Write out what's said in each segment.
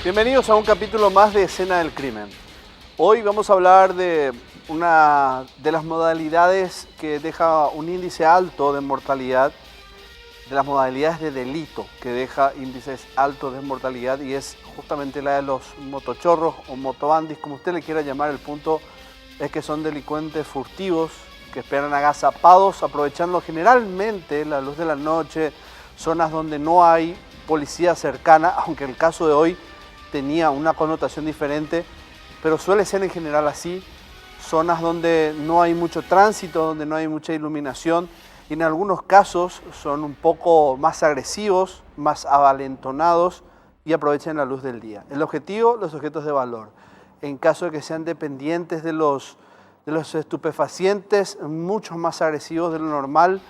Bienvenidos a un capítulo más de Escena del Crimen. Hoy vamos a hablar de una de las modalidades que deja un índice alto de mortalidad, de las modalidades de delito que deja índices altos de mortalidad, y es justamente la de los motochorros o motobandis, como usted le quiera llamar. El punto es que son delincuentes furtivos que esperan agazapados, aprovechando generalmente la luz de la noche, zonas donde no hay policía cercana, aunque el caso de hoy tenía una connotación diferente, pero suele ser en general así, zonas donde no hay mucho tránsito, donde no hay mucha iluminación, y en algunos casos son un poco más agresivos, más avalentonados y aprovechan la luz del día. El objetivo, los objetos de valor. En caso de que sean dependientes de los estupefacientes, mucho más agresivos de lo normal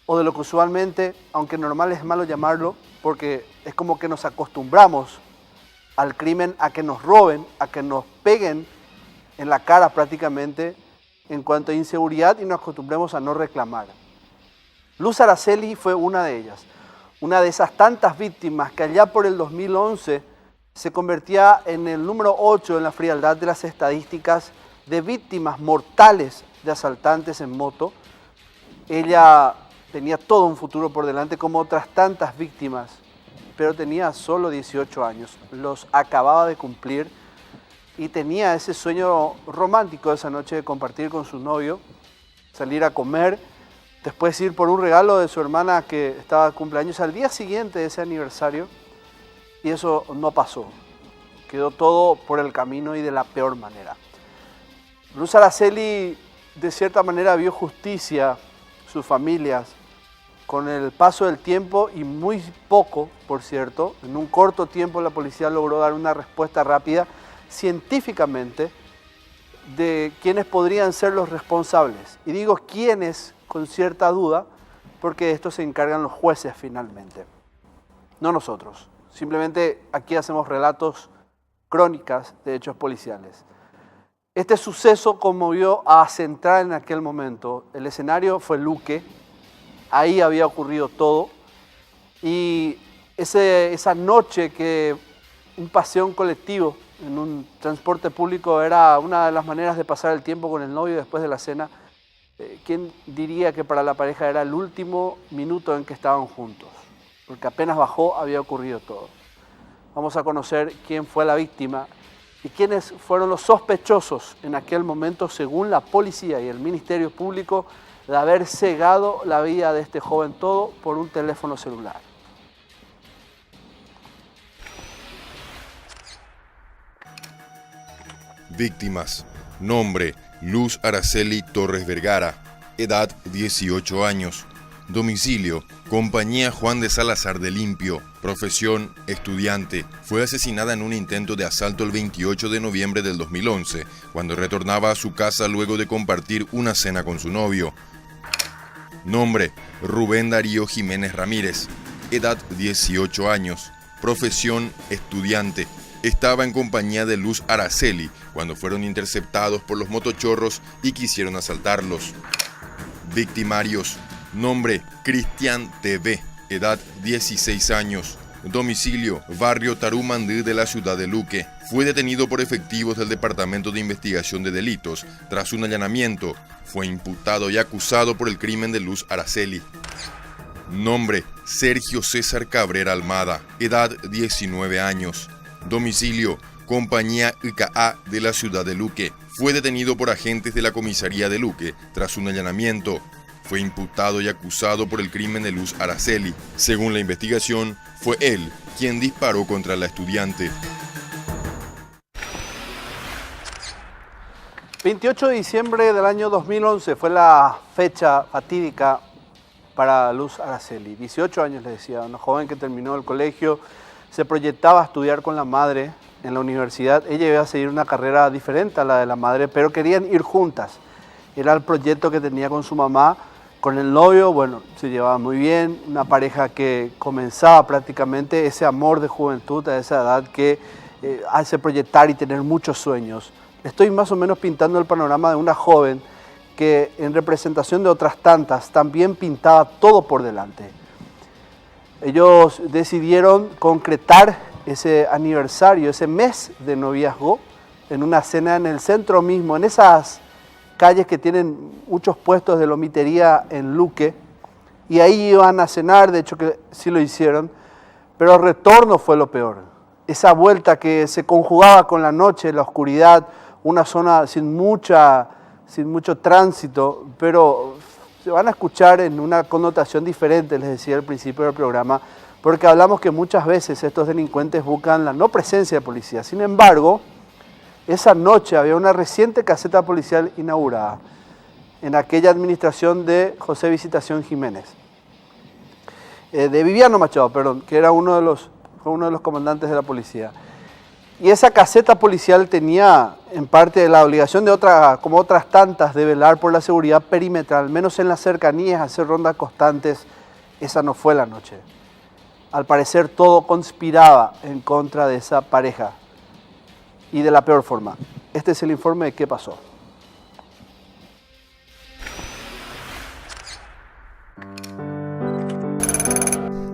o de lo que usualmente, aunque normal es malo llamarlo, porque es como que nos acostumbramos al crimen, a que nos roben, a que nos peguen en la cara prácticamente en cuanto a inseguridad, y nos acostumbremos a no reclamar. Luz Araceli fue una de ellas, una de esas tantas víctimas que allá por el 2011 se convertía en el número 8 en la frialdad de las estadísticas de víctimas mortales de asaltantes en moto. Ella tenía todo un futuro por delante como otras tantas víctimas, pero tenía solo 18 años, los acababa de cumplir y tenía ese sueño romántico esa noche de compartir con su novio, salir a comer, después ir por un regalo de su hermana que estaba de cumpleaños al día siguiente de ese aniversario, y eso no pasó. Quedó todo por el camino y de la peor manera. Luz Araceli de cierta manera vio justicia, sus familias, con el paso del tiempo, y muy poco, por cierto. En un corto tiempo la policía logró dar una respuesta rápida, científicamente, de quiénes podrían ser los responsables. Y digo quiénes con cierta duda, porque de esto se encargan los jueces finalmente, no nosotros. Simplemente aquí hacemos relatos, crónicas de hechos policiales. Este suceso conmovió a Central en aquel momento. El escenario fue Luque. Ahí había ocurrido todo, y esa noche que un paseo colectivo en un transporte público era una de las maneras de pasar el tiempo con el novio después de la cena, ¿quién diría que para la pareja era el último minuto en que estaban juntos? Porque apenas bajó había ocurrido todo. Vamos a conocer quién fue la víctima y quiénes fueron los sospechosos en aquel momento, según la policía y el Ministerio Público, de haber cegado la vida de este joven, todo por un teléfono celular. Víctimas. Nombre: Luz Araceli Torres Vergara. Edad: 18 años. Domicilio: Compañía Juan de Salazar de Limpio. Profesión: estudiante. Fue asesinada en un intento de asalto el 28 de noviembre del 2011, cuando retornaba a su casa luego de compartir una cena con su novio. Nombre: Rubén Darío Jiménez Ramírez. Edad: 18 años. Profesión: estudiante. Estaba en compañía de Luz Araceli cuando fueron interceptados por los motochorros y quisieron asaltarlos. Victimarios. Nombre: Cristian TV. Edad: 16 años. Domicilio: Barrio Tarumandí de la ciudad de Luque. Fue detenido por efectivos del Departamento de Investigación de Delitos. Tras un allanamiento, fue imputado y acusado por el crimen de Luz Araceli. Nombre: Sergio César Cabrera Almada. Edad: 19 años. Domicilio: Compañía IKA de la ciudad de Luque. Fue detenido por agentes de la comisaría de Luque tras un allanamiento. Fue imputado y acusado por el crimen de Luz Araceli. Según la investigación, fue él quien disparó contra la estudiante. 28 de diciembre del año 2011 fue la fecha fatídica para Luz Araceli. 18 años, le decía, una joven que terminó el colegio, se proyectaba a estudiar con la madre en la universidad. Ella iba a seguir una carrera diferente a la de la madre, pero querían ir juntas. Era el proyecto que tenía con su mamá. Con el novio, bueno, se llevaba muy bien, una pareja que comenzaba prácticamente ese amor de juventud a esa edad que hace proyectar y tener muchos sueños. Estoy más o menos pintando el panorama de una joven que en representación de otras tantas también pintaba todo por delante. Ellos decidieron concretar ese aniversario, ese mes de noviazgo, en una cena en el centro mismo, en esas calles que tienen muchos puestos de lomitería en Luque, y ahí iban a cenar, de hecho que sí lo hicieron, pero el retorno fue lo peor. Esa vuelta que se conjugaba con la noche, la oscuridad, una zona sin mucho tránsito, pero se van a escuchar en una connotación diferente, les decía al principio del programa, porque hablamos que muchas veces estos delincuentes buscan la no presencia de policía. Sin embargo, esa noche había una reciente caseta policial inaugurada en aquella administración de José Visitación Jiménez, de Viviano Machado, perdón, que era uno de los comandantes de la policía. Y esa caseta policial tenía en parte la obligación de como otras tantas, de velar por la seguridad perimetral, menos en las cercanías, hacer rondas constantes. Esa no fue la noche. Al parecer todo conspiraba en contra de esa pareja y de la peor forma. Este es el informe de qué pasó.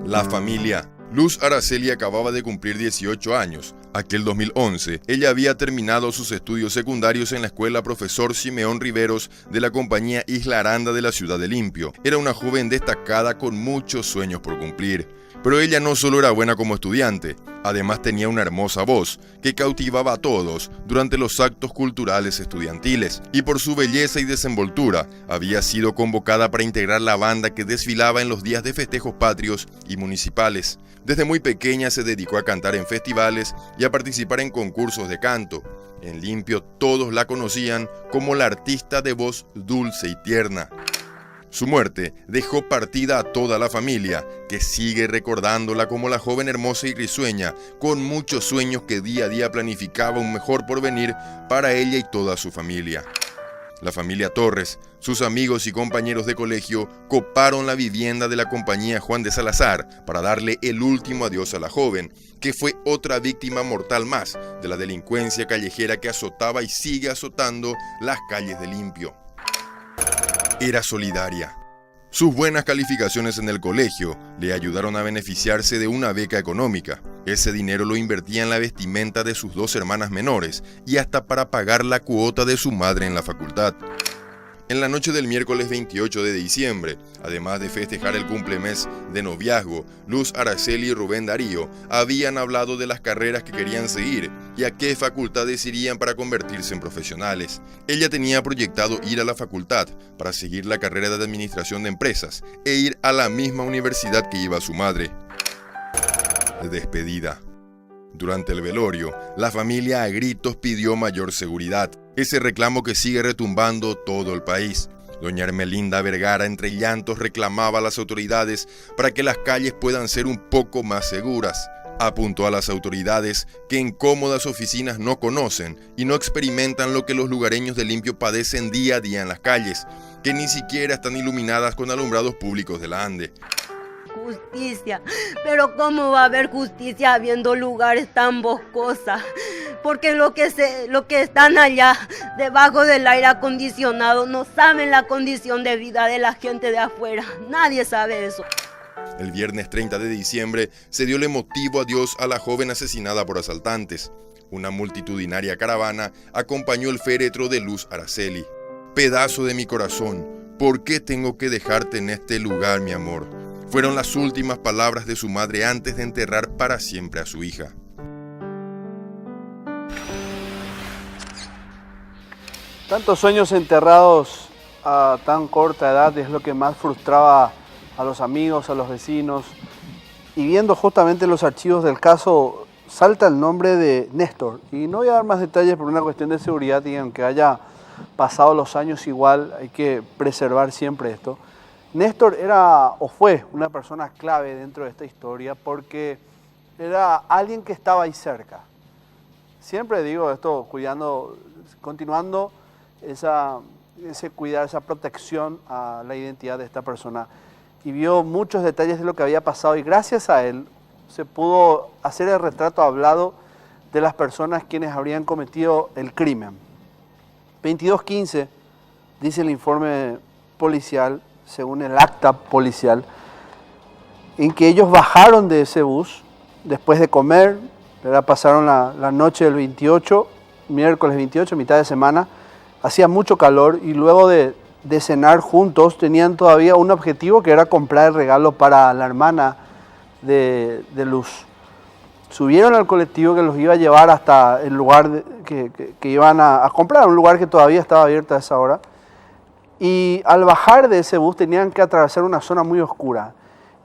La familia. Luz Araceli acababa de cumplir 18 años. Aquel 2011, ella había terminado sus estudios secundarios en la escuela Profesor Simeón Riveros de la compañía Isla Aranda de la ciudad de Limpio. Era una joven destacada con muchos sueños por cumplir. Pero ella no solo era buena como estudiante, además tenía una hermosa voz que cautivaba a todos durante los actos culturales estudiantiles, y por su belleza y desenvoltura había sido convocada para integrar la banda que desfilaba en los días de festejos patrios y municipales. Desde muy pequeña se dedicó a cantar en festivales y a participar en concursos de canto. En Limpio todos la conocían como la artista de voz dulce y tierna. Su muerte dejó partida a toda la familia, que sigue recordándola como la joven hermosa y risueña, con muchos sueños que día a día planificaba un mejor porvenir para ella y toda su familia. La familia Torres, sus amigos y compañeros de colegio coparon la vivienda de la compañía Juan de Salazar para darle el último adiós a la joven, que fue otra víctima mortal más de la delincuencia callejera que azotaba y sigue azotando las calles de Limpio. Era solidaria. Sus buenas calificaciones en el colegio le ayudaron a beneficiarse de una beca económica. Ese dinero lo invertía en la vestimenta de sus dos hermanas menores y hasta para pagar la cuota de su madre en la facultad. En la noche del miércoles 28 de diciembre, además de festejar el cumplemes de noviazgo, Luz Araceli y Rubén Darío habían hablado de las carreras que querían seguir y a qué facultades irían para convertirse en profesionales. Ella tenía proyectado ir a la facultad para seguir la carrera de administración de empresas e ir a la misma universidad que iba su madre. Despedida. Durante el velorio, la familia a gritos pidió mayor seguridad. Ese reclamo que sigue retumbando todo el país. Doña Hermelinda Vergara, entre llantos, reclamaba a las autoridades para que las calles puedan ser un poco más seguras. Apuntó a las autoridades que en cómodas oficinas no conocen y no experimentan lo que los lugareños de Limpio padecen día a día en las calles, que ni siquiera están iluminadas con alumbrados públicos de la ANDE. Justicia, pero ¿cómo va a haber justicia habiendo lugares tan boscosos? Porque lo que están allá debajo del aire acondicionado no saben la condición de vida de la gente de afuera. Nadie sabe eso. El viernes 30 de diciembre se dio el emotivo adiós a la joven asesinada por asaltantes. Una multitudinaria caravana acompañó el féretro de Luz Araceli. Pedazo de mi corazón, ¿por qué tengo que dejarte en este lugar, mi amor? Fueron las últimas palabras de su madre antes de enterrar para siempre a su hija. Tantos sueños enterrados a tan corta edad es lo que más frustraba a los amigos, a los vecinos. Y viendo justamente los archivos del caso, salta el nombre de Néstor. Y no voy a dar más detalles por una cuestión de seguridad, y aunque haya pasado los años igual, hay que preservar siempre esto. Néstor era o fue una persona clave dentro de esta historia porque era alguien que estaba ahí cerca. Siempre digo esto, continuando cuidar, esa protección a la identidad de esta persona. Y vio muchos detalles de lo que había pasado y gracias a él se pudo hacer el retrato hablado de las personas quienes habrían cometido el crimen. 22:15 dice el informe policial, según el acta policial, en que ellos bajaron de ese bus después de comer, ¿verdad? Pasaron la noche del 28, miércoles 28, mitad de semana, hacía mucho calor y luego de cenar juntos tenían todavía un objetivo que era comprar el regalo para la hermana de Luz. Subieron al colectivo que los iba a llevar hasta el lugar que iban a comprar, un lugar que todavía estaba abierto a esa hora. Y al bajar de ese bus tenían que atravesar una zona muy oscura.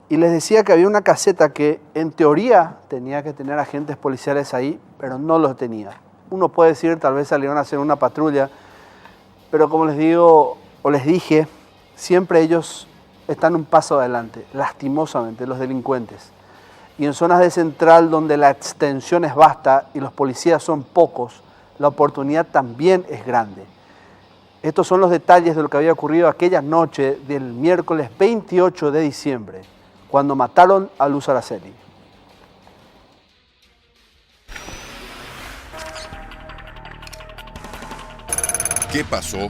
Y les decía que había una caseta que en teoría tenía que tener agentes policiales ahí, pero no los tenía. Uno puede decir, tal vez salieron a hacer una patrulla, pero como les digo, o les dije, siempre ellos están un paso adelante, lastimosamente, los delincuentes. Y en zonas de central donde la extensión es vasta y los policías son pocos, la oportunidad también es grande. Estos son los detalles de lo que había ocurrido aquella noche del miércoles 28 de diciembre, cuando mataron a Luz Araceli. ¿Qué pasó?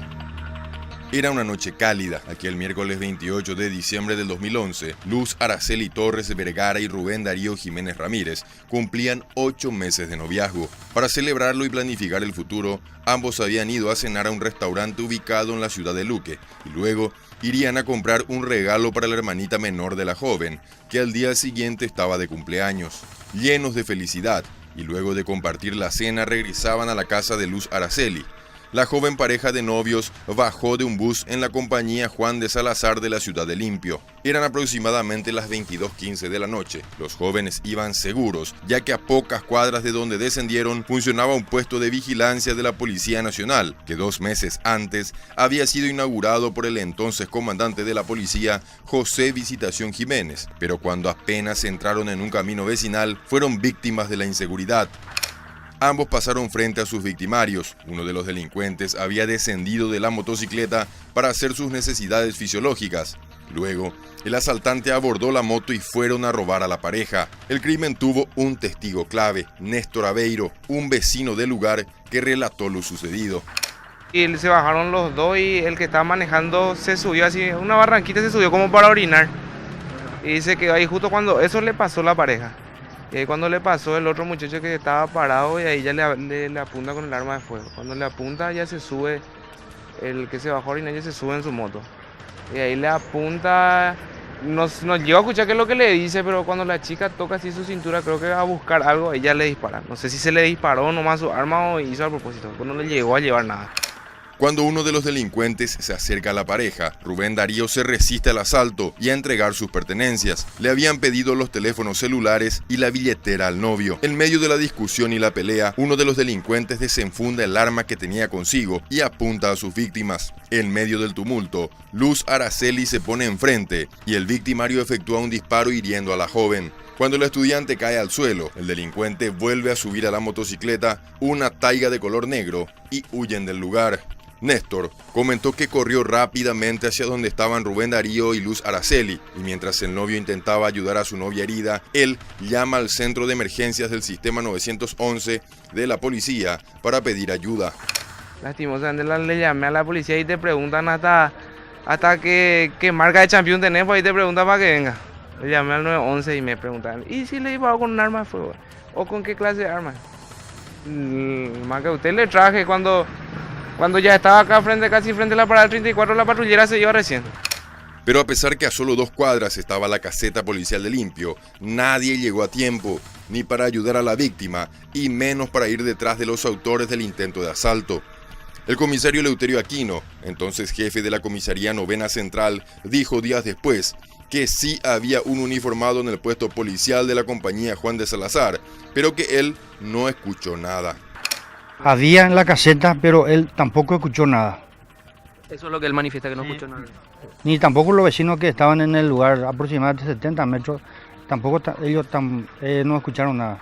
Era una noche cálida, aquel miércoles 28 de diciembre del 2011. Luz Araceli Torres Vergara y Rubén Darío Jiménez Ramírez cumplían 8 meses de noviazgo. Para celebrarlo y planificar el futuro, ambos habían ido a cenar a un restaurante ubicado en la ciudad de Luque y luego irían a comprar un regalo para la hermanita menor de la joven, que al día siguiente estaba de cumpleaños. Llenos de felicidad y luego de compartir la cena regresaban a la casa de Luz Araceli. La joven pareja de novios bajó de un bus en la compañía Juan de Salazar de la ciudad de Limpio. Eran aproximadamente las 22:15 de la noche. Los jóvenes iban seguros, ya que a pocas cuadras de donde descendieron funcionaba un puesto de vigilancia de la Policía Nacional, que 2 meses antes había sido inaugurado por el entonces comandante de la policía, José Visitación Jiménez. Pero cuando apenas entraron en un camino vecinal, fueron víctimas de la inseguridad. Ambos pasaron frente a sus victimarios. Uno de los delincuentes había descendido de la motocicleta para hacer sus necesidades fisiológicas. Luego, el asaltante abordó la moto y fueron a robar a la pareja. El crimen tuvo un testigo clave, Néstor Aveiro, un vecino del lugar que relató lo sucedido. Y se bajaron los dos y el que estaba manejando se subió así, una barranquita se subió como para orinar. Y se quedó ahí justo cuando eso le pasó a la pareja. Y ahí cuando le pasó el otro muchacho que estaba parado y ahí ya le apunta con el arma de fuego. Cuando le apunta ya se sube, el que se bajó a orinar ya se sube en su moto. Y ahí le apunta, nos llegó a escuchar qué es lo que le dice, pero cuando la chica toca así su cintura, creo que va a buscar algo, ella le dispara. No sé si se le disparó nomás su arma o hizo a propósito, no le llegó a llevar nada. Cuando uno de los delincuentes se acerca a la pareja, Rubén Darío se resiste al asalto y a entregar sus pertenencias. Le habían pedido los teléfonos celulares y la billetera al novio. En medio de la discusión y la pelea, uno de los delincuentes desenfunda el arma que tenía consigo y apunta a sus víctimas. En medio del tumulto, Luz Araceli se pone enfrente y el victimario efectúa un disparo hiriendo a la joven. Cuando el estudiante cae al suelo, el delincuente vuelve a subir a la motocicleta, una Taiga de color negro, y huyen del lugar. Néstor comentó que corrió rápidamente hacia donde estaban Rubén Darío y Luz Araceli, y mientras el novio intentaba ayudar a su novia herida, él llama al centro de emergencias del sistema 911 de la policía para pedir ayuda. Lastimosamente le llamé a la policía y te preguntan hasta qué marca de champion tenés, pues ahí te preguntan para que venga. Le llamé al 911 y me preguntaron, ¿y si le disparó con un arma de fuego? ¿O con qué clase de arma? Más que usted le traje cuando ya estaba acá casi frente a la parada 34, la patrullera se iba recién. Pero a pesar que a solo 2 cuadras estaba la caseta policial de Limpio, nadie llegó a tiempo, ni para ayudar a la víctima, y menos para ir detrás de los autores del intento de asalto. El comisario Eleuterio Aquino, entonces jefe de la comisaría Novena Central, dijo días después que sí había un uniformado en el puesto policial de la compañía Juan de Salazar, pero que él no escuchó nada. Había en la caseta, pero él tampoco escuchó nada. Eso es lo que él manifiesta, que no escuchó nada. Ni tampoco los vecinos que estaban en el lugar, aproximadamente 70 metros, tampoco ellos no escucharon nada.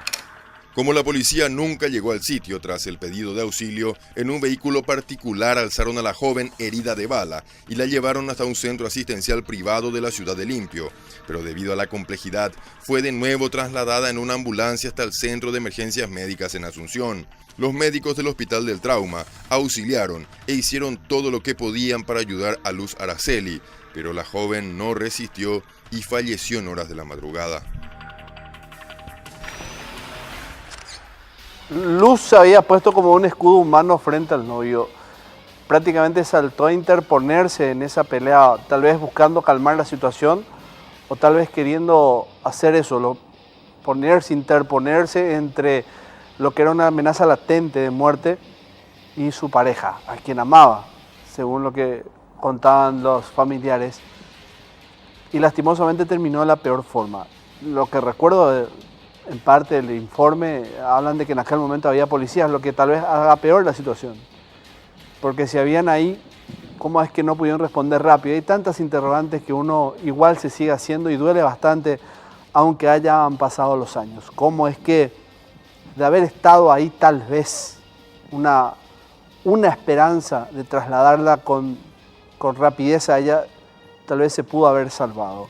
Como la policía nunca llegó al sitio tras el pedido de auxilio, en un vehículo particular alzaron a la joven herida de bala y la llevaron hasta un centro asistencial privado de la ciudad de Limpio. Pero debido a la complejidad, fue de nuevo trasladada en una ambulancia hasta el Centro de Emergencias Médicas en Asunción. Los médicos del Hospital del Trauma auxiliaron e hicieron todo lo que podían para ayudar a Luz Araceli, pero la joven no resistió y falleció en horas de la madrugada. Luz se había puesto como un escudo humano frente al novio. Prácticamente saltó a interponerse en esa pelea, tal vez buscando calmar la situación o tal vez queriendo hacer eso, interponerse entre lo que era una amenaza latente de muerte y su pareja, a quien amaba, según lo que contaban los familiares. Y lastimosamente terminó de la peor forma. Lo que recuerdo en parte del informe, hablan de que en aquel momento había policías, lo que tal vez haga peor la situación. Porque si habían ahí, ¿cómo es que no pudieron responder rápido? Hay tantas interrogantes que uno igual se sigue haciendo y duele bastante, aunque hayan pasado los años. ¿Cómo es que de haber estado ahí tal vez una esperanza de trasladarla con rapidez a ella, tal vez se pudo haber salvado?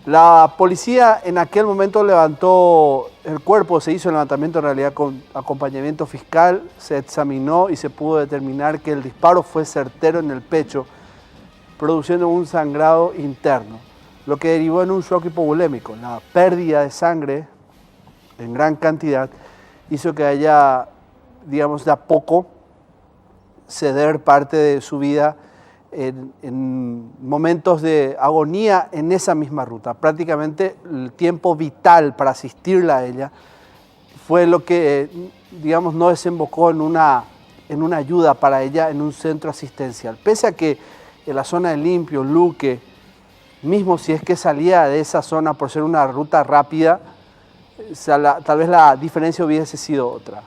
La policía en aquel momento levantó el cuerpo, se hizo el levantamiento en realidad con acompañamiento fiscal, se examinó y se pudo determinar que el disparo fue certero en el pecho, produciendo un sangrado interno, lo que derivó en un shock hipovolémico. La pérdida de sangre en gran cantidad hizo que haya, digamos, de a poco ceder parte de su vida en momentos de agonía en esa misma ruta. Prácticamente el tiempo vital para asistirla a ella fue lo que, digamos, no desembocó en una ayuda para ella en un centro asistencial. Pese a que en la zona de Limpio, Luque, mismo si es que salía de esa zona por ser una ruta rápida, tal vez la diferencia hubiese sido otra.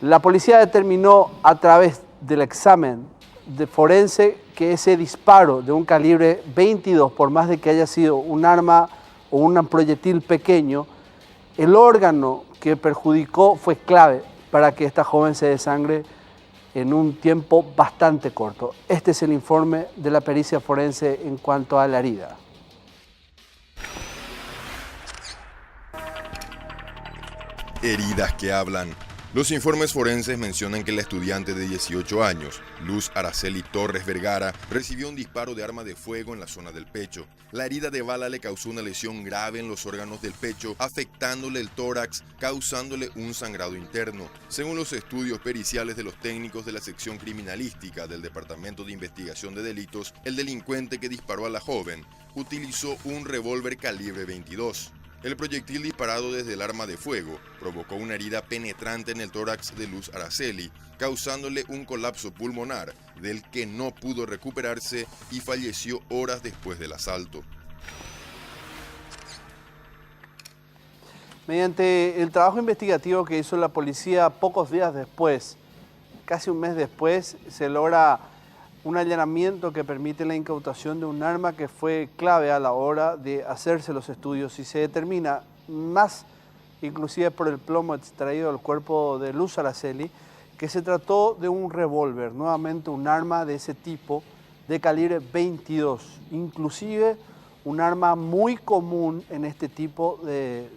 La policía determinó a través del examen de forense que ese disparo de un calibre 22, por más de que haya sido un arma o un proyectil pequeño, el órgano que perjudicó fue clave para que esta joven se desangre en un tiempo bastante corto. Este es el informe de la pericia forense en cuanto a la herida. Heridas que hablan. Los informes forenses mencionan que la estudiante de 18 años, Luz Araceli Torres Vergara, recibió un disparo de arma de fuego en la zona del pecho. La herida de bala le causó una lesión grave en los órganos del pecho, afectándole el tórax, causándole un sangrado interno. Según los estudios periciales de los técnicos de la sección criminalística del Departamento de Investigación de Delitos, el delincuente que disparó a la joven utilizó un revólver calibre 22. El proyectil disparado desde el arma de fuego provocó una herida penetrante en el tórax de Luz Araceli, causándole un colapso pulmonar del que no pudo recuperarse y falleció horas después del asalto. Mediante el trabajo investigativo que hizo la policía pocos días después, casi un mes después, se logra un allanamiento que permite la incautación de un arma que fue clave a la hora de hacerse los estudios y se determina, más inclusive por el plomo extraído del cuerpo de Luz Araceli, que se trató de un revólver, nuevamente un arma de ese tipo de calibre 22, inclusive un arma muy común en este tipo de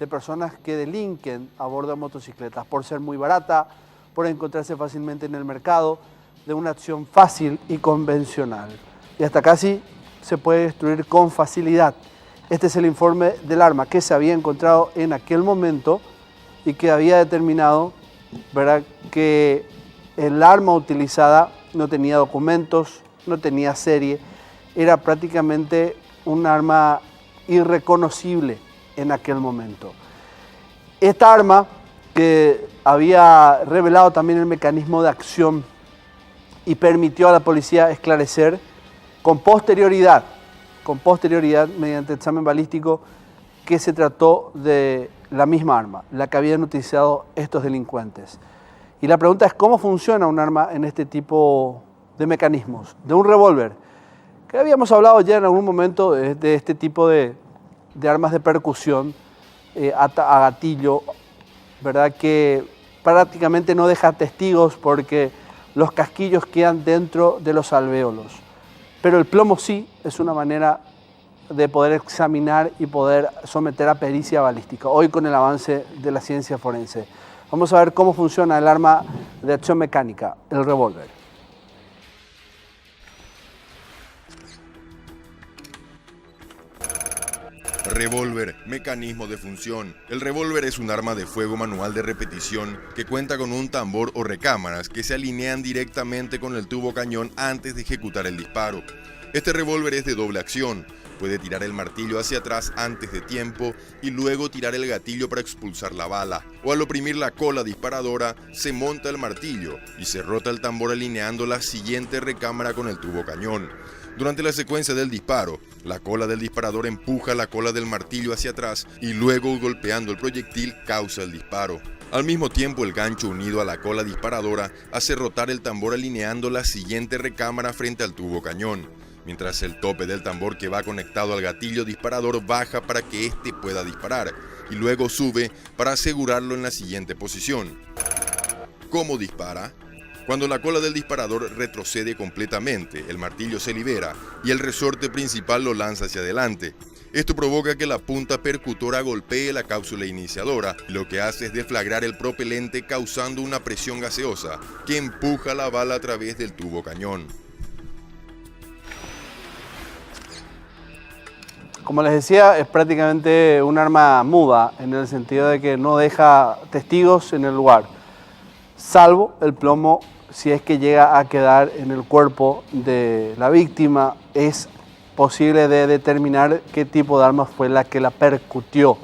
personas que delinquen a bordo de motocicletas, por ser muy barata, por encontrarse fácilmente en el mercado, de una acción fácil y convencional. Y hasta casi se puede destruir con facilidad. Este es el informe del arma que se había encontrado en aquel momento y que había determinado, ¿verdad?, que el arma utilizada no tenía documentos, no tenía serie, era prácticamente un arma irreconocible en aquel momento. Esta arma, que había revelado también el mecanismo de acción y permitió a la policía esclarecer con posterioridad mediante examen balístico, que se trató de la misma arma, la que habían utilizado estos delincuentes. Y la pregunta es, ¿cómo funciona un arma en este tipo de mecanismos? De un revólver, que habíamos hablado ya en algún momento de este tipo de armas de percusión a gatillo, ¿verdad?, que prácticamente no deja testigos porque los casquillos quedan dentro de los alvéolos. Pero el plomo sí es una manera de poder examinar y poder someter a pericia balística, hoy con el avance de la ciencia forense. Vamos a ver cómo funciona el arma de acción mecánica, el revólver. Revólver, mecanismo de función. El revólver es un arma de fuego manual de repetición que cuenta con un tambor o recámaras que se alinean directamente con el tubo cañón antes de ejecutar el disparo. Este revólver es de doble acción. Puede tirar el martillo hacia atrás antes de tiempo y luego tirar el gatillo para expulsar la bala. O al oprimir la cola disparadora, se monta el martillo y se rota el tambor alineando la siguiente recámara con el tubo cañón. Durante la secuencia del disparo, la cola del disparador empuja la cola del martillo hacia atrás y luego, golpeando el proyectil, causa el disparo. Al mismo tiempo, el gancho unido a la cola disparadora hace rotar el tambor alineando la siguiente recámara frente al tubo cañón, mientras el tope del tambor que va conectado al gatillo disparador baja para que éste pueda disparar y luego sube para asegurarlo en la siguiente posición. ¿Cómo dispara? Cuando la cola del disparador retrocede completamente, el martillo se libera y el resorte principal lo lanza hacia adelante. Esto provoca que la punta percutora golpee la cápsula iniciadora, lo que hace es deflagrar el propelente causando una presión gaseosa que empuja la bala a través del tubo cañón. Como les decía, es prácticamente un arma muda en el sentido de que no deja testigos en el lugar, salvo el plomo. Si es que llega a quedar en el cuerpo de la víctima, es posible de determinar qué tipo de arma fue la que la percutió.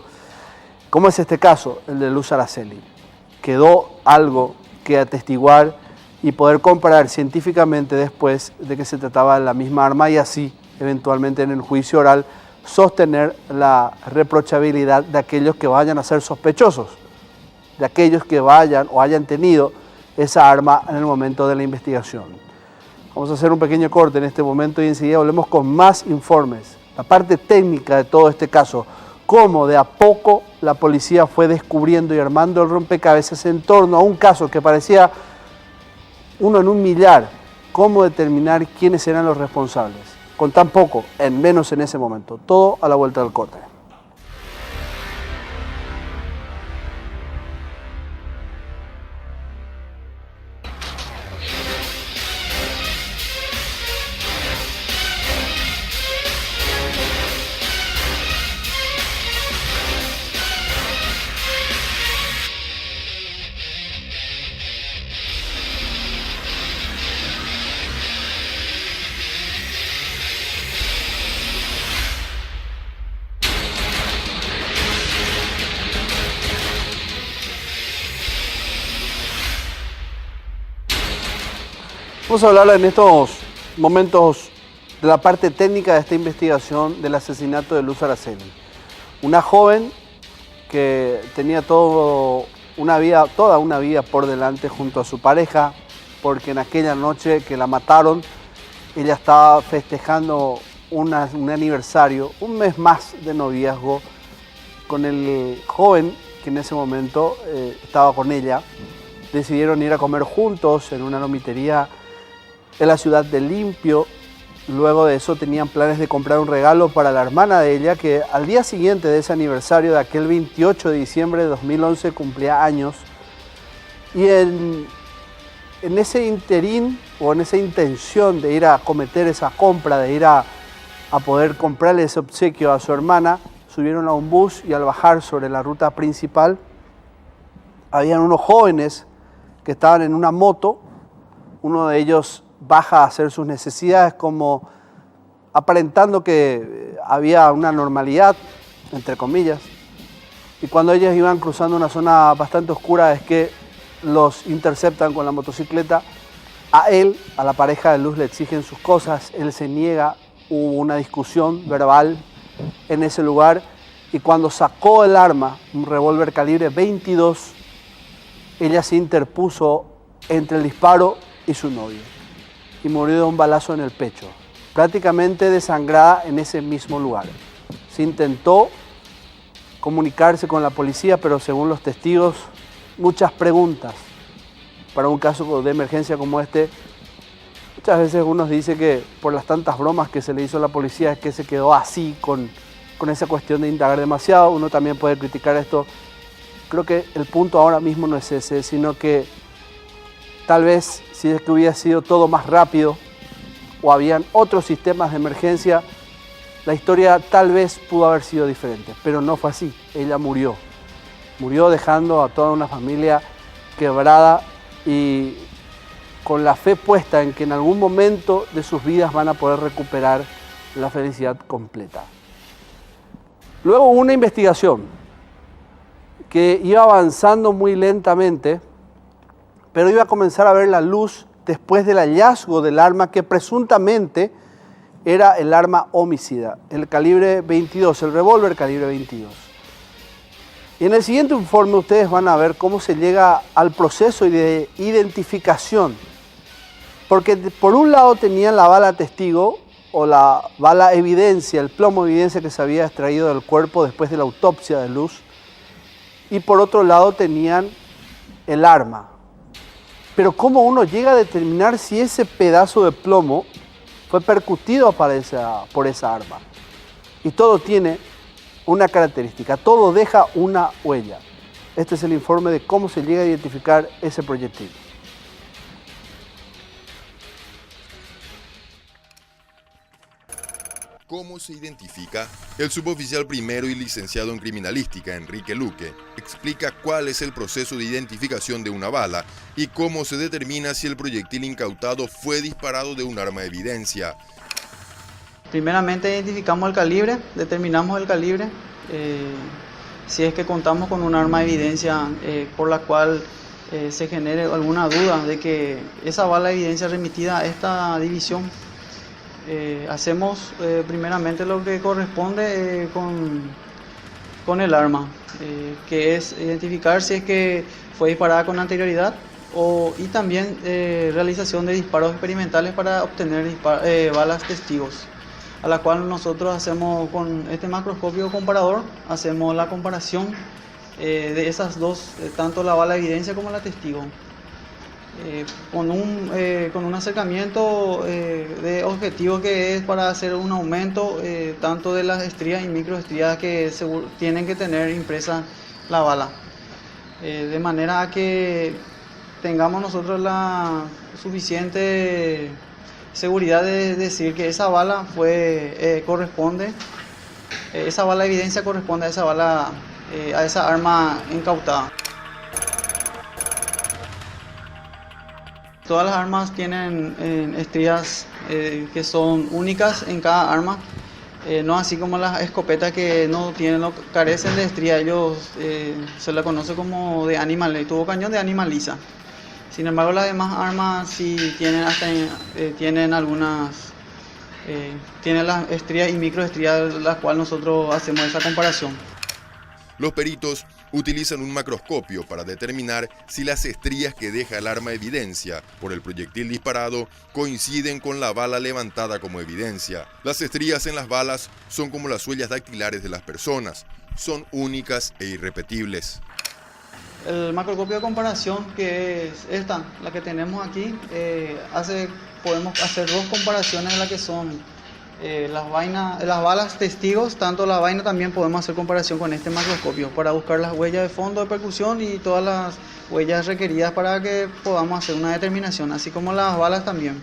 ¿Cómo es este caso? El de Luz Araceli. Quedó algo que atestiguar y poder comparar científicamente después de que se trataba de la misma arma y así, eventualmente en el juicio oral, sostener la reprochabilidad de aquellos que vayan a ser sospechosos, de aquellos que vayan o hayan tenido esa arma en el momento de la investigación. Vamos a hacer un pequeño corte en este momento y enseguida volvemos con más informes, la parte técnica de todo este caso, cómo de a poco la policía fue descubriendo y armando el rompecabezas en torno a un caso que parecía uno en un millar, cómo determinar quiénes eran los responsables, con tan poco, en menos en ese momento, todo a la vuelta del corte. Vamos a hablar en estos momentos de la parte técnica de esta investigación del asesinato de Luz Araceli. Una joven que tenía toda una vida por delante junto a su pareja, porque en aquella noche que la mataron, ella estaba festejando un aniversario, un mes más de noviazgo con el joven que en ese momento estaba con ella. Decidieron ir a comer juntos en una lomitería en la ciudad de Limpio. Luego de eso tenían planes de comprar un regalo para la hermana de ella, que al día siguiente de ese aniversario, de aquel 28 de diciembre de 2011, cumplía años. Y en ese interín, o en esa intención de ir a cometer esa compra, de ir a poder comprarle ese obsequio a su hermana, subieron a un bus y al bajar sobre la ruta principal, habían unos jóvenes que estaban en una moto. Uno de ellos baja a hacer sus necesidades como aparentando que había una normalidad, entre comillas, y cuando ellos iban cruzando una zona bastante oscura es que los interceptan con la motocicleta. A él, a la pareja de Luz, le exigen sus cosas, él se niega, hubo una discusión verbal en ese lugar y cuando sacó el arma, un revólver calibre 22, ella se interpuso entre el disparo y su novio y murió de un balazo en el pecho, prácticamente desangrada en ese mismo lugar. Se intentó comunicarse con la policía, pero según los testigos, muchas preguntas para un caso de emergencia como este. Muchas veces uno dice que por las tantas bromas que se le hizo a la policía es que se quedó así con esa cuestión de indagar demasiado. Uno también puede criticar esto. Creo que el punto ahora mismo no es ese, sino que tal vez si es que hubiera sido todo más rápido o habían otros sistemas de emergencia, la historia tal vez pudo haber sido diferente, pero no fue así. Ella murió. Murió dejando a toda una familia quebrada y con la fe puesta en que en algún momento de sus vidas van a poder recuperar la felicidad completa. Luego hubo una investigación que iba avanzando muy lentamente, pero iba a comenzar a ver la luz después del hallazgo del arma que presuntamente era el arma homicida, el calibre 22, el revólver calibre 22. Y en el siguiente informe ustedes van a ver cómo se llega al proceso de identificación. Porque por un lado tenían la bala testigo o la bala evidencia, el plomo evidencia que se había extraído del cuerpo después de la autopsia de Luz. Y por otro lado tenían el arma. Pero ¿cómo uno llega a determinar si ese pedazo de plomo fue percutido por esa arma? Y todo tiene una característica, todo deja una huella. Este es el informe de cómo se llega a identificar ese proyectil. ¿Cómo se identifica? El suboficial primero y licenciado en criminalística, Enrique Luque, explica cuál es el proceso de identificación de una bala y cómo se determina si el proyectil incautado fue disparado de un arma de evidencia. Primeramente identificamos el calibre, determinamos el calibre, si es que contamos con un arma de evidencia por la cual se genere alguna duda de que esa bala de evidencia remitida a esta división. Hacemos primeramente lo que corresponde con el arma, que es identificar si es que fue disparada con anterioridad y también realización de disparos experimentales para obtener balas testigos, a la cual nosotros hacemos con este macroscopio comparador, hacemos la comparación de esas dos, tanto la bala de evidencia como la testigo. Con un acercamiento de objetivo que es para hacer un aumento tanto de las estrías y microestrías que tienen que tener impresa la bala, de manera a que tengamos nosotros la suficiente seguridad de decir que esa bala corresponde, esa bala de evidencia corresponde a esa bala, a esa arma incautada. Todas las armas tienen estrías que son únicas en cada arma, no así como las escopetas que no carecen de estría. Ellos se la conoce como de animal, tubo cañón de animal lisa. Sin embargo, las demás armas sí tienen algunas, tienen las estrías y microestrías, las cuales nosotros hacemos esa comparación. Los peritos utilizan un macroscopio para determinar si las estrías que deja el arma evidencia por el proyectil disparado coinciden con la bala levantada como evidencia. Las estrías en las balas son como las huellas dactilares de las personas, son únicas e irrepetibles. El macroscopio de comparación, que es esta, la que tenemos aquí, podemos hacer dos comparaciones en las que son las balas testigos, tanto la vaina también podemos hacer comparación con este macroscopio para buscar las huellas de fondo de percusión y todas las huellas requeridas para que podamos hacer una determinación, así como las balas también.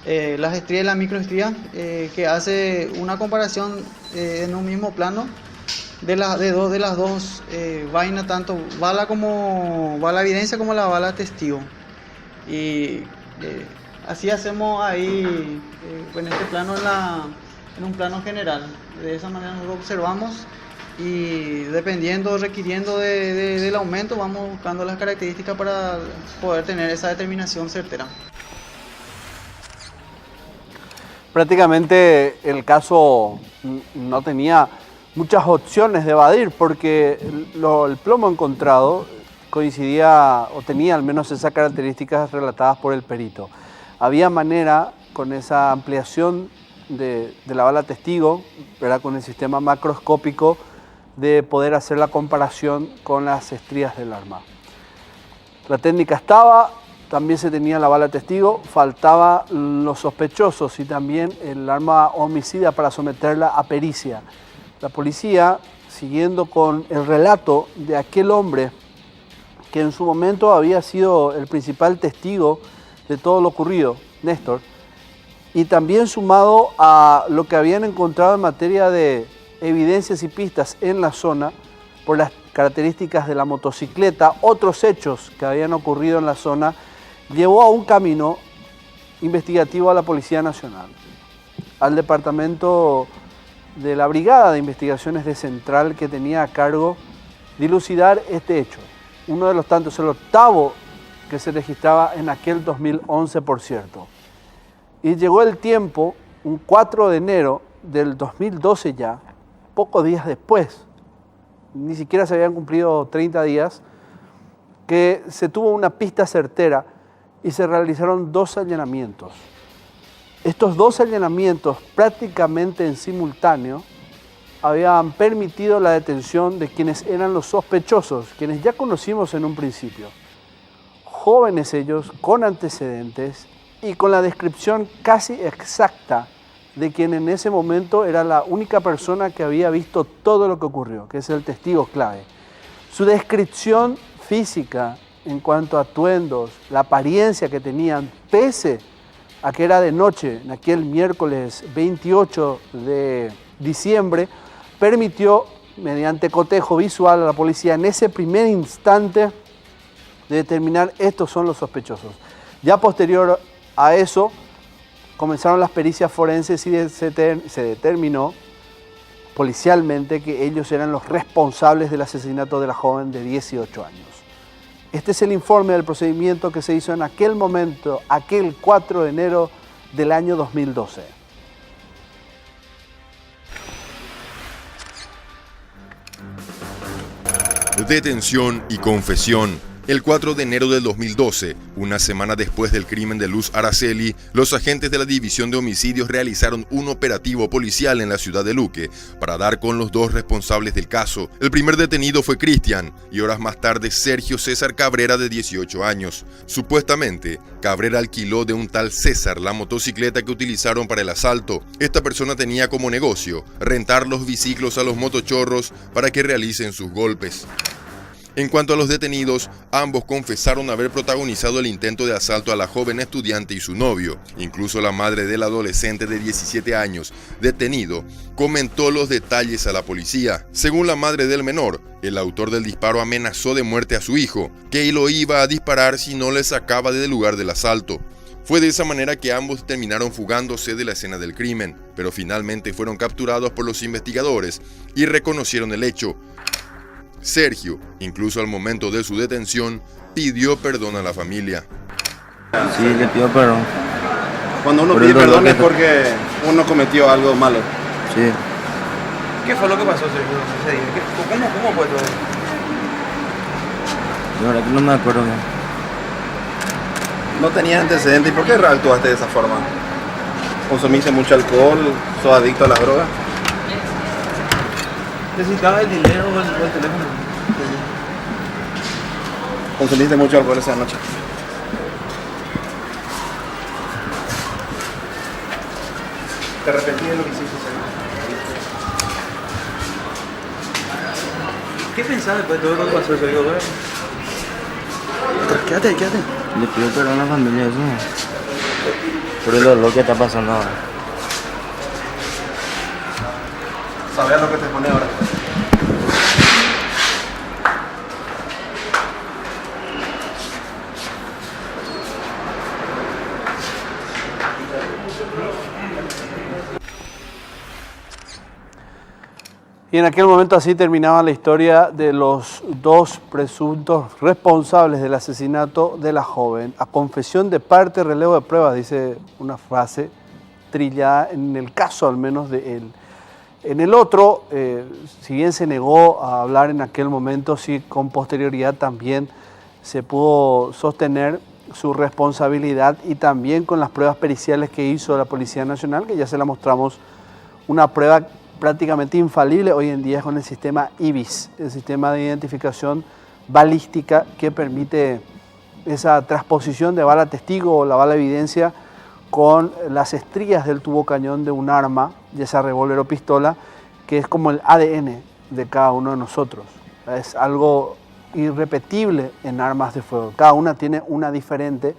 Las estrías y las microestrías, que hace una comparación en un mismo plano de las dos vainas, tanto bala evidencia como la bala testigo. Y así hacemos ahí en este plano, en un plano general. De esa manera nosotros observamos y requiriendo del aumento, vamos buscando las características para poder tener esa determinación certera. Prácticamente el caso no tenía muchas opciones de evadir porque el plomo encontrado coincidía o tenía al menos esas características relatadas por el perito. Había manera, con esa ampliación de la bala testigo, ¿verdad?, con el sistema macroscópico, de poder hacer la comparación con las estrías del arma. La técnica estaba, también se tenía la bala testigo, faltaba los sospechosos y también el arma homicida para someterla a pericia. La policía, siguiendo con el relato de aquel hombre que en su momento había sido el principal testigo de todo lo ocurrido, Néstor, y también sumado a lo que habían encontrado en materia de evidencias y pistas en la zona por las características de la motocicleta, otros hechos que habían ocurrido en la zona, llevó a un camino investigativo a la Policía Nacional, al departamento de la Brigada de Investigaciones de Central, que tenía a cargo dilucidar este hecho. Uno de los tantos, el octavo que se registraba en aquel 2011, por cierto. Y llegó el tiempo, un 4 de enero del 2012 ya, pocos días después, ni siquiera se habían cumplido 30 días, que se tuvo una pista certera y se realizaron 2 allanamientos. Estos 2 allanamientos, prácticamente en simultáneo, habían permitido la detención de quienes eran los sospechosos, quienes ya conocimos en un principio. Jóvenes ellos, con antecedentes y con la descripción casi exacta de quien en ese momento era la única persona que había visto todo lo que ocurrió, que es el testigo clave. Su descripción física en cuanto a atuendos, la apariencia que tenían, pese a que era de noche, en aquel miércoles 28 de diciembre, permitió, mediante cotejo visual a la policía, en ese primer instante, de determinar estos son los sospechosos. Ya posterior a eso, comenzaron las pericias forenses y se determinó policialmente que ellos eran los responsables del asesinato de la joven de 18 años. Este es el informe del procedimiento que se hizo en aquel momento, aquel 4 de enero del año 2012. Detención y confesión. El 4 de enero del 2012, una semana después del crimen de Luz Araceli, los agentes de la División de Homicidios realizaron un operativo policial en la ciudad de Luque para dar con los 2 responsables del caso. El primer detenido fue Cristian y horas más tarde Sergio César Cabrera, de 18 años. Supuestamente, Cabrera alquiló de un tal César la motocicleta que utilizaron para el asalto. Esta persona tenía como negocio rentar los biciclos a los motochorros para que realicen sus golpes. En cuanto a los detenidos, ambos confesaron haber protagonizado el intento de asalto a la joven estudiante y su novio. Incluso la madre del adolescente de 17 años, detenido, comentó los detalles a la policía. Según la madre del menor, el autor del disparo amenazó de muerte a su hijo, que lo iba a disparar si no le sacaba del lugar del asalto. Fue de esa manera que ambos terminaron fugándose de la escena del crimen, pero finalmente fueron capturados por los investigadores y reconocieron el hecho. Sergio, incluso al momento de su detención, pidió perdón a la familia. Sí, le pido perdón. Cuando uno pide perdón es porque uno cometió algo malo. Sí. ¿Qué fue lo que pasó ese día? ¿Cómo fue todo? La verdad que no me acuerdo bien. No tenías antecedentes. ¿Y por qué actuaste de esa forma? ¿Consumiste mucho alcohol? ¿Sos adicto a las drogas? ¿Necesitaba el dinero o el teléfono? ¿Consumiste mucho alcohol esa noche? ¿Te arrepentís de lo que hiciste? ¿Qué pensás después de todo lo que pasó? Quédate. Le pido perdón a la familia, eso. Por el dolor que está pasando ahora. ¿Sabes lo que te pone ahora? Y en aquel momento así terminaba la historia de los 2 presuntos responsables del asesinato de la joven. A confesión de parte, relevo de pruebas, dice una frase trillada en el caso al menos de él. En el otro, si bien se negó a hablar en aquel momento, sí con posterioridad también se pudo sostener su responsabilidad y también con las pruebas periciales que hizo la Policía Nacional, que ya se la mostramos, una prueba prácticamente infalible hoy en día con el sistema IBIS, el sistema de identificación balística que permite esa transposición de bala testigo o la bala evidencia con las estrías del tubo cañón de un arma, ya sea revólver o pistola, que es como el ADN de cada uno de nosotros. Es algo irrepetible en armas de fuego. Cada una tiene una diferente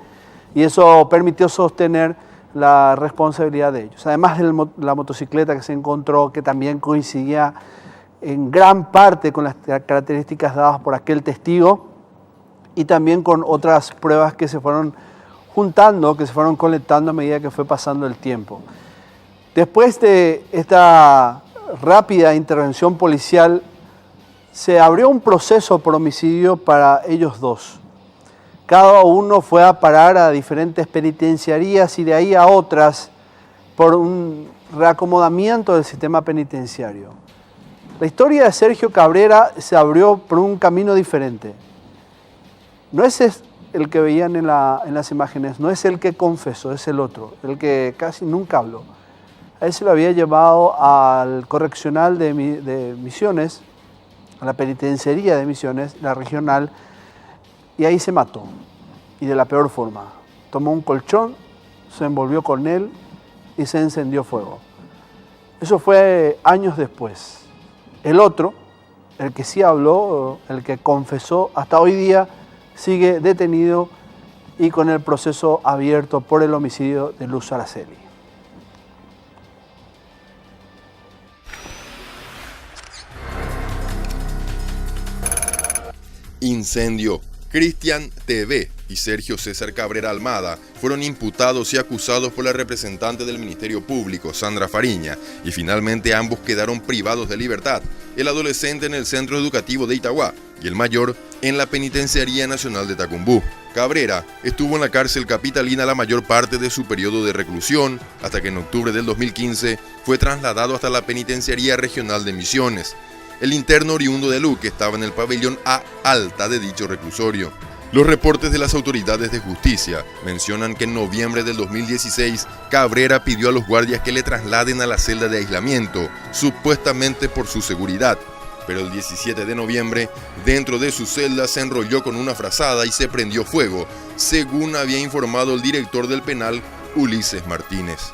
y eso permitió sostener la responsabilidad de ellos. Además de la motocicleta que se encontró, que también coincidía en gran parte con las características dadas por aquel testigo y también con otras pruebas que se fueron juntando, que se fueron colectando a medida que fue pasando el tiempo. Después de esta rápida intervención policial, se abrió un proceso por homicidio para ellos dos. Cada uno fue a parar a diferentes penitenciarías y de ahí a otras por un reacomodamiento del sistema penitenciario. La historia de Sergio Cabrera se abrió por un camino diferente. No es el que veían en las imágenes, no es el que confesó, es el otro, el que casi nunca habló. A él se lo había llevado al correccional de Misiones, a la penitenciaría de Misiones, la regional, y ahí se mató, y de la peor forma. Tomó un colchón, se envolvió con él y se encendió fuego. Eso fue años después. El otro, el que sí habló, el que confesó, hasta hoy día sigue detenido y con el proceso abierto por el homicidio de Luz Araceli. Incendio. Cristian TV y Sergio César Cabrera Almada fueron imputados y acusados por la representante del Ministerio Público, Sandra Fariña, y finalmente ambos quedaron privados de libertad, el adolescente en el Centro Educativo de Itagua y el mayor en la Penitenciaría Nacional de Tacumbú. Cabrera estuvo en la cárcel capitalina la mayor parte de su periodo de reclusión, hasta que en octubre del 2015 fue trasladado hasta la Penitenciaría Regional de Misiones. El interno oriundo de Luque estaba en el pabellón A alta de dicho reclusorio. Los reportes de las autoridades de justicia mencionan que en noviembre del 2016, Cabrera pidió a los guardias que le trasladen a la celda de aislamiento, supuestamente por su seguridad. Pero el 17 de noviembre, dentro de su celda se enrolló con una frazada y se prendió fuego, según había informado el director del penal, Ulises Martínez.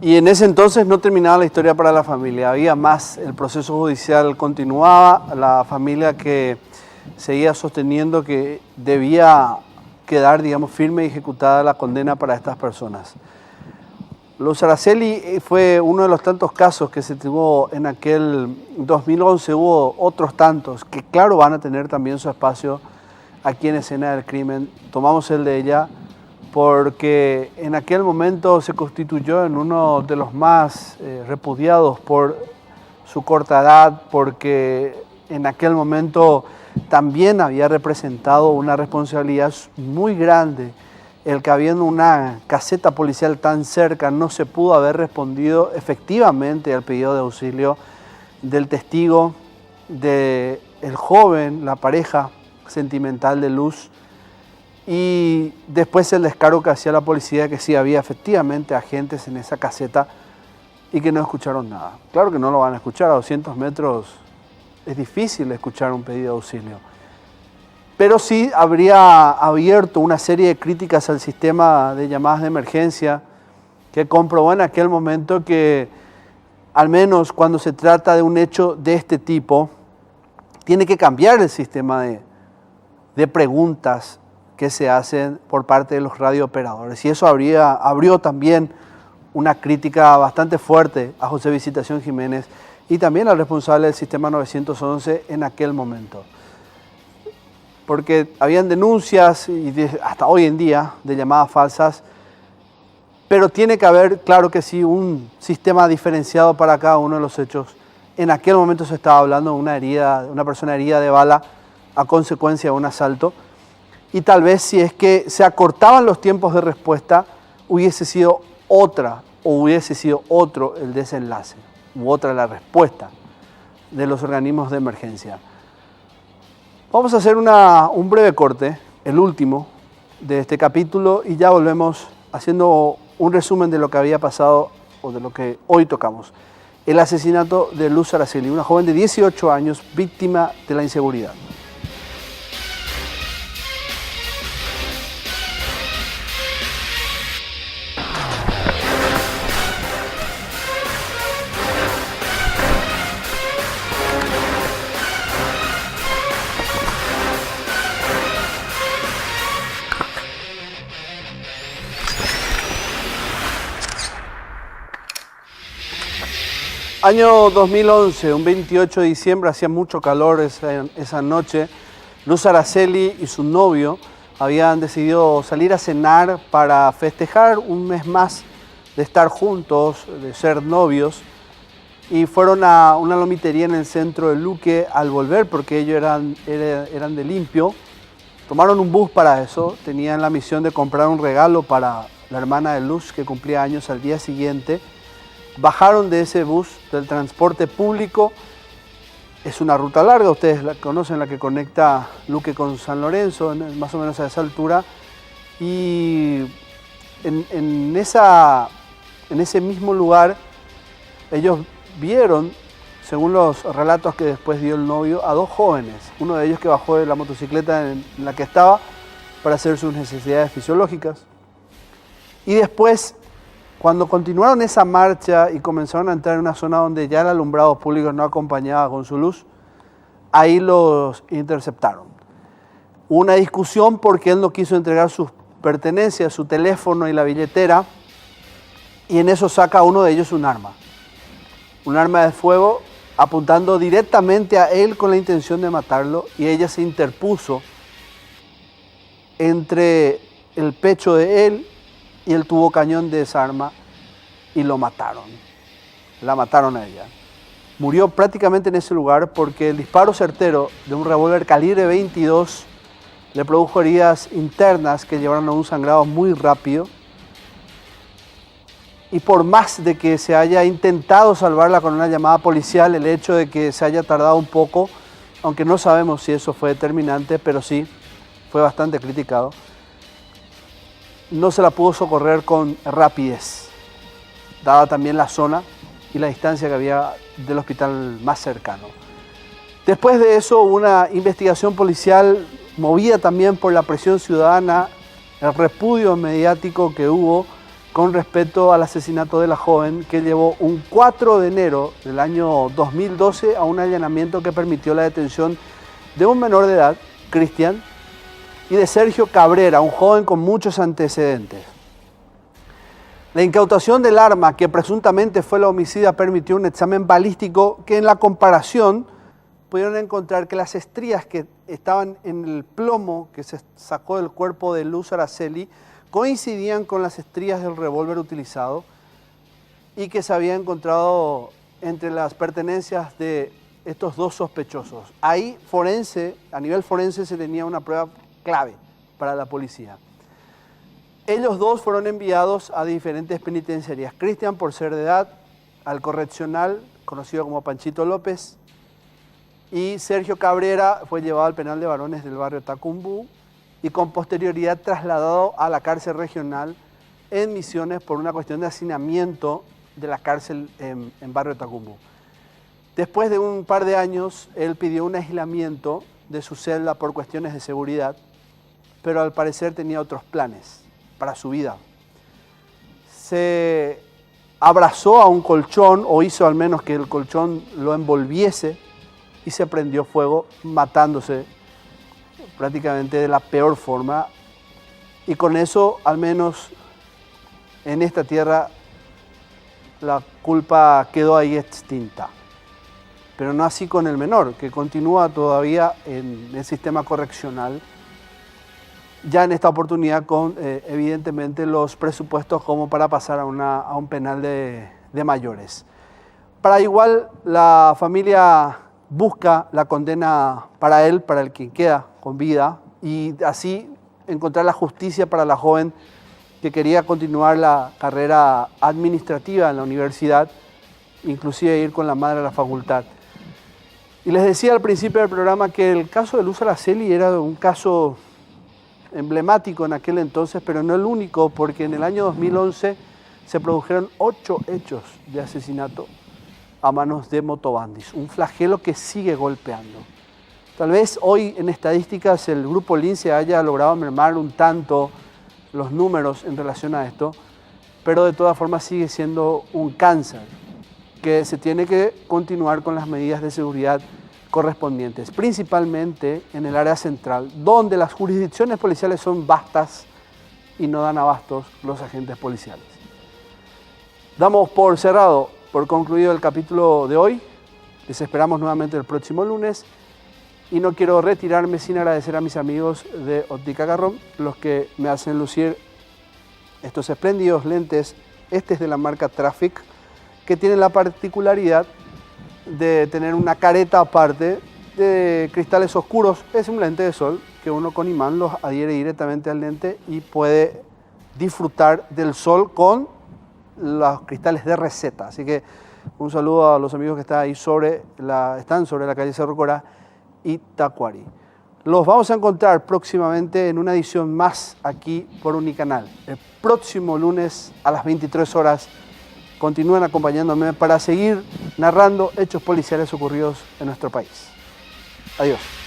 Y en ese entonces no terminaba la historia para la familia, había más, el proceso judicial continuaba, la familia que seguía sosteniendo que debía quedar, digamos, firme y ejecutada la condena para estas personas. Luz Araceli fue uno de los tantos casos que se tuvo en aquel 2011, hubo otros tantos que claro van a tener también su espacio aquí en Escena del Crimen. Tomamos el de ella porque en aquel momento se constituyó en uno de los más repudiados por su corta edad, porque en aquel momento también había representado una responsabilidad muy grande el que habiendo una caseta policial tan cerca no se pudo haber respondido efectivamente al pedido de auxilio del testigo, del joven, la pareja sentimental de Luz, y después el descargo que hacía la policía que sí había efectivamente agentes en esa caseta y que no escucharon nada. Claro que no lo van a escuchar, a 200 metros es difícil escuchar un pedido de auxilio. Pero sí habría abierto una serie de críticas al sistema de llamadas de emergencia que comprobó en aquel momento que, al menos cuando se trata de un hecho de este tipo, tiene que cambiar el sistema de preguntas que se hacen por parte de los radiooperadores. Y eso abrió también una crítica bastante fuerte a José Visitación Jiménez y también al responsable del sistema 911 en aquel momento. Porque habían denuncias, y hasta hoy en día, de llamadas falsas, pero tiene que haber, claro que sí, un sistema diferenciado para cada uno de los hechos. En aquel momento se estaba hablando de una herida, de una persona herida de bala a consecuencia de un asalto, y tal vez si es que se acortaban los tiempos de respuesta, hubiese sido otra o hubiese sido otro el desenlace, u otra la respuesta de los organismos de emergencia. Vamos a hacer un breve corte, el último de este capítulo, y ya volvemos haciendo un resumen de lo que había pasado o de lo que hoy tocamos. El asesinato de Luz Araceli, una joven de 18 años víctima de la inseguridad. Año 2011, un 28 de diciembre, hacía mucho calor esa noche. Luz Araceli y su novio habían decidido salir a cenar para festejar un mes más de estar juntos, de ser novios, y fueron a una lomitería en el centro de Luque. Al volver, porque ellos eran de Limpio, tomaron un bus para eso. Tenían la misión de comprar un regalo para la hermana de Luz, que cumplía años al día siguiente. Bajaron de ese bus del transporte público. Es una ruta larga, ustedes la conocen, la que conecta Luque con San Lorenzo, más o menos a esa altura. Y en ese mismo lugar ellos vieron, según los relatos que después dio el novio, a dos jóvenes. Uno de ellos que bajó de la motocicleta en la que estaba para hacer sus necesidades fisiológicas. Y después, cuando continuaron esa marcha y comenzaron a entrar en una zona donde ya el alumbrado público no acompañaba con su luz, ahí los interceptaron. Hubo una discusión porque él no quiso entregar sus pertenencias, su teléfono y la billetera, y en eso saca uno de ellos un arma de fuego, apuntando directamente a él con la intención de matarlo, y ella se interpuso entre el pecho de él y el tubo cañón de esa arma y lo mataron. La mataron a ella. Murió prácticamente en ese lugar porque el disparo certero de un revólver calibre 22 le produjo heridas internas que llevaron a un sangrado muy rápido. Y por más de que se haya intentado salvarla con una llamada policial, el hecho de que se haya tardado un poco, aunque no sabemos si eso fue determinante, pero sí, fue bastante criticado, no se la pudo socorrer con rapidez, dada también la zona y la distancia que había del hospital más cercano. Después de eso, hubo una investigación policial movida también por la presión ciudadana, el repudio mediático que hubo con respecto al asesinato de la joven, que llevó un 4 de enero del año 2012 a un allanamiento que permitió la detención de un menor de edad, Cristian, y de Sergio Cabrera, un joven con muchos antecedentes. La incautación del arma que presuntamente fue la homicida permitió un examen balístico que, en la comparación, pudieron encontrar que las estrías que estaban en el plomo que se sacó del cuerpo de Luz Araceli coincidían con las estrías del revólver utilizado y que se había encontrado entre las pertenencias de estos dos sospechosos. Ahí, a nivel forense, se tenía una prueba clave para la policía. Ellos dos fueron enviados a diferentes penitenciarías. Cristian, por ser de edad, al correccional, conocido como Panchito López, y Sergio Cabrera fue llevado al penal de varones del barrio Tacumbú y con posterioridad trasladado a la cárcel regional en Misiones por una cuestión de hacinamiento de la cárcel en barrio Tacumbú. Después de un par de años, él pidió un aislamiento de su celda por cuestiones de seguridad, pero al parecer tenía otros planes para su vida. Se abrazó a un colchón, o hizo al menos que el colchón lo envolviese, y se prendió fuego, matándose prácticamente de la peor forma. Y con eso, al menos en esta tierra, la culpa quedó ahí extinta. Pero no así con el menor, que continúa todavía en el sistema correccional, ya en esta oportunidad con evidentemente los presupuestos como para pasar a un penal de mayores. Para igual, la familia busca la condena para él, para el que queda con vida, y así encontrar la justicia para la joven que quería continuar la carrera administrativa en la universidad, inclusive ir con la madre a la facultad. Y les decía al principio del programa que el caso de Luz Araceli era un caso emblemático en aquel entonces, pero no el único, porque en el año 2011 se produjeron 8 hechos de asesinato a manos de motobandis, un flagelo que sigue golpeando. Tal vez hoy en estadísticas el grupo Lince haya logrado mermar un tanto los números en relación a esto, pero de todas formas sigue siendo un cáncer que se tiene que continuar con las medidas de seguridad correspondientes, principalmente en el área central, donde las jurisdicciones policiales son vastas y no dan abastos los agentes policiales. Damos por cerrado por concluido el capítulo de hoy. Les esperamos nuevamente el próximo lunes. Y no quiero retirarme sin agradecer a mis amigos de Óptica Garrón, los que me hacen lucir estos espléndidos lentes. Este es de la marca Traffic, que tienen la particularidad de tener una careta aparte de cristales oscuros. Es un lente de sol que uno con imán los adhiere directamente al lente y puede disfrutar del sol con los cristales de receta. Así que un saludo a los amigos que están ahí están sobre la calle Cerro Corá y Tacuari. Los vamos a encontrar próximamente en una edición más aquí por Unicanal. El próximo lunes a las 23 horas. Continúen acompañándome para seguir narrando hechos policiales ocurridos en nuestro país. Adiós.